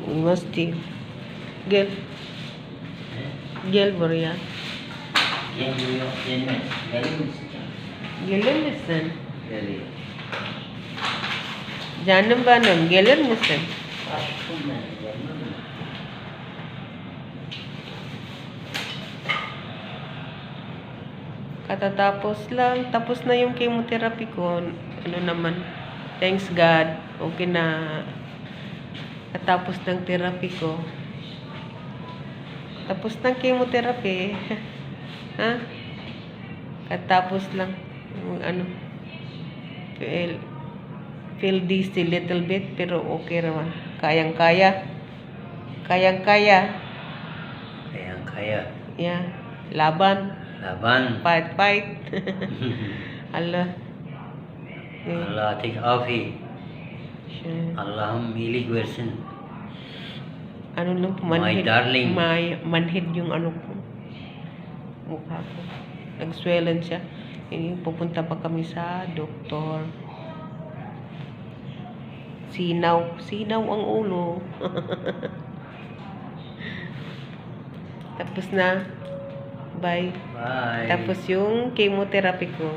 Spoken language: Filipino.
mesti gel buraya. Gelir misin? Canım benim, gelir misin? Katatapos lang, tapos na yung chemotherapy ko. Ano naman, thanks God, okay na. Katapos ng therapy ko. Tapos ng chemotherapy. Ha? Katapos lang. Ano, feel dizzy little bit, pero okay naman. Kayang-kaya. Kayang-kaya. Yeah. Laban. Fight. Allah. Allah atik afi. Allahum ilig versin. Ano lang, My darling. manhid yung ano ko. Mukha ko. Nag-swellen siya. Pupunta pa kami sa doktor. Sinaw ang ulo. Tapos na. Bye. Bye. Tapos yung chemotherapy ko.